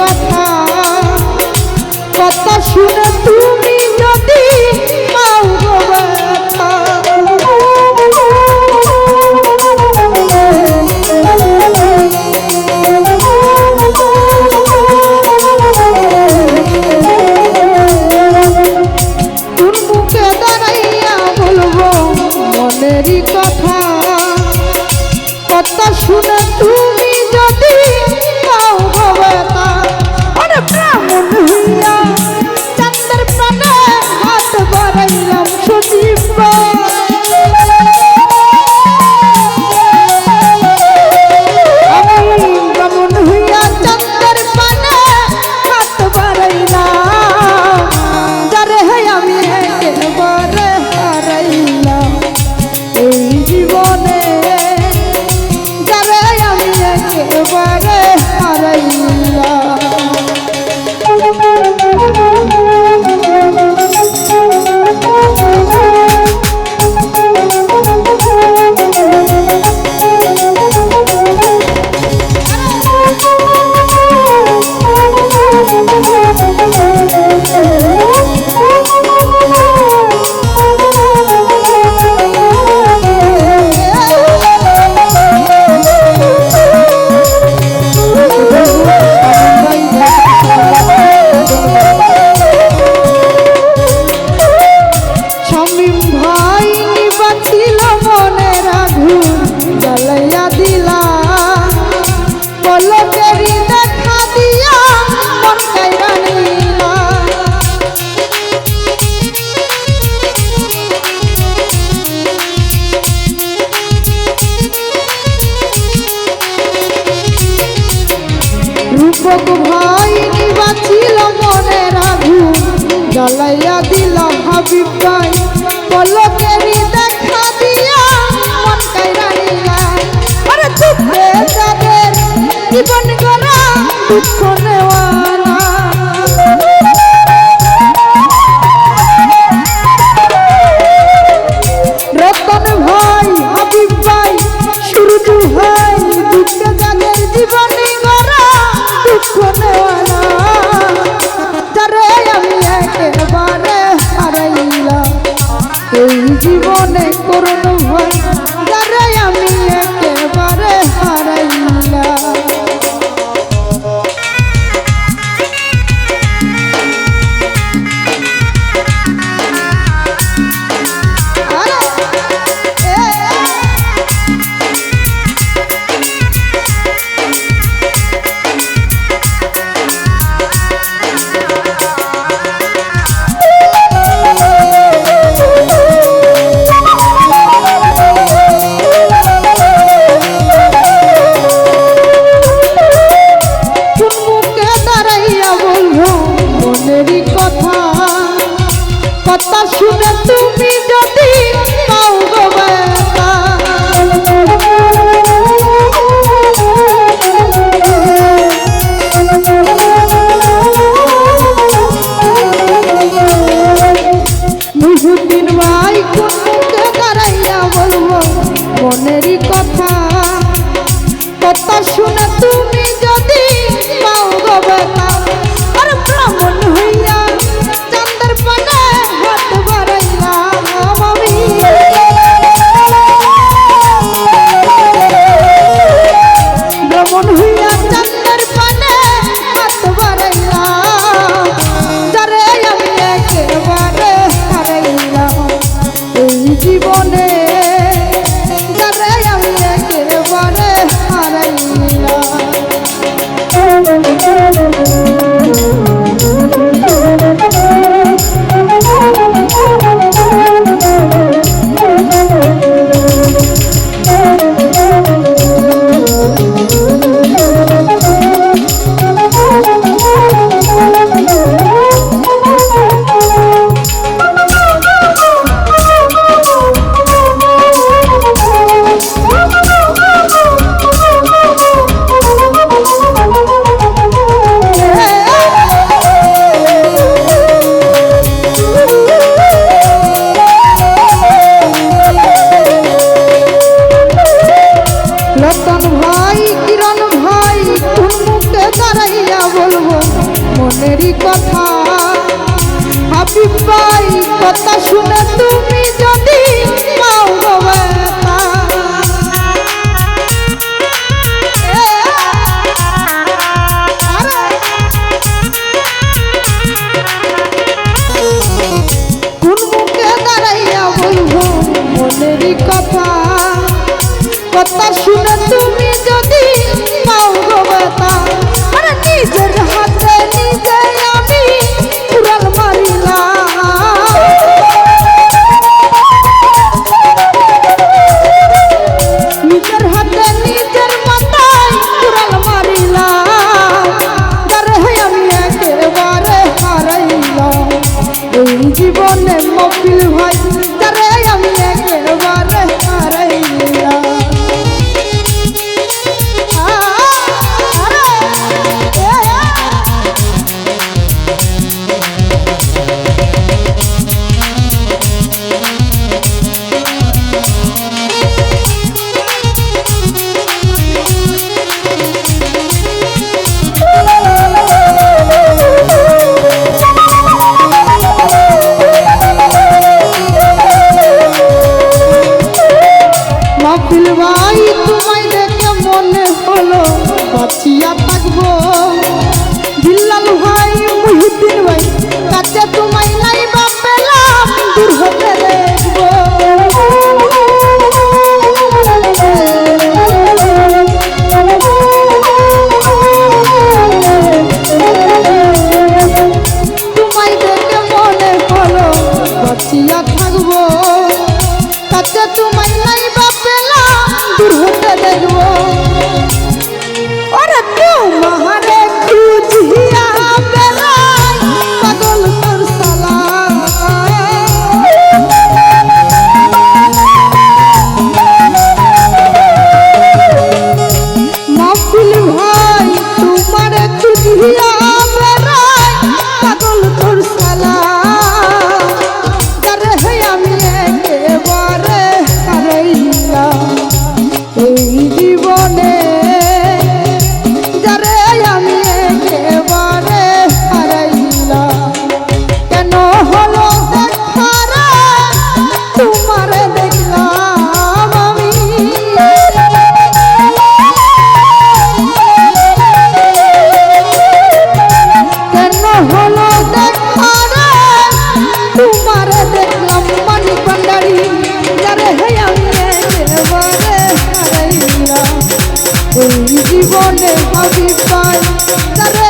কথা কথা শুনে তুমি যদি পাও গো ব্যথা কোন মুখে দাঁড়াইয়া বলবো মনেরই কথা কথা শুনে তুমি যদি পাও গো ব্যথা আরে ব্রাহ্মণ হইয়া চাঁদের প্রাণে হাত বাড়াইলাম সজীব আমি ব্রাহ্মণ হইয়া চাঁদের প্রাণে হাত বাড়াইলাম যারে আমি একেবারে হারাইলাম এই জীবনে যারে আমি একেবারে হারাইলাম ভাই নিবাছিল মনের আগুন জ্বালাইয়া দিলাম হাবিব ভাই পলকেরই দেখা দিয়া মন কাইরা নিলাম আরে দুঃখে যাদের জীবন গড়া দুঃখ নেওয়ালা রতন ভাই হাবিব ভাই শুরু ভাই দুঃখে যাদের জীবনে গড়া দুঃখ নেওয়ালা যারে আমি একেবারে হারাইলাম এই জীবনে করুণ ভয় যারে আমি একেবারে হারাইলাম কথা শুনে তুমি যদি পাও গো ব্যথা মুহুদ্দিন ভাই কোন মুখে দাঁড়াইয়া বলবো মনেরই কথা কথা শুনে তুমি যদি পাও গো ব্যথা আর ব্রাহ্মণ হইয়া চাঁদের পানে হাত বাড়াইলাম মনেরই কথা। হাবিব ভাই কথা শুনে তুমি যদি পাও গো ব্যথা, কোন মুখে দাঁড়াইয়া বলবো মনেরই কথা। কথা শুনে তুমি যদি পাও গো ব্যথা, আরে নিজের হাতে নিজে আমি কুড়াল মারিলাম। নিজের হাতে নিজের মাথায় কুড়াল মারিলাম। যারে আমি একেবারে হারাইলাম এই জীবনে মফিল ভাই, যারে আমি একেবারে হারাইলাম। মাহফিল ভাই তোমায় দেখে মনে হলো বাঁচিয়া থাকবো। বিল্লাল ভাই মুহিউদ্দিন ভাই কাছে তোমায় নাই বা পেলাম দূর হতে দেখবো। তোমায় দেখে মনে হলো বাঁচিয়া থাকবো, কাছে তোমায় নাই বা পেলাম দূর হতে দেখবো। ওরে তোমারে খুঁজিয়া বেড়াই পাগল তোর সালা। মাহফিল ভাই তোমারে খুঁজিয়া বেড়াই পাগল তোর সালা। যারে আমি একেবারে হারাইলাম এই জীবনে, যারে আমি একেবারে হারাইলাম। কেন হলো দেখা রে তোমারে দেখলাম আমি, কেন হলো দেখা রে তোমারে দেখলাম। মানিক ভান্ডারী যারে আমি একেবারে হারাইলাম এই জীবনে হাবিব ভাই, যারে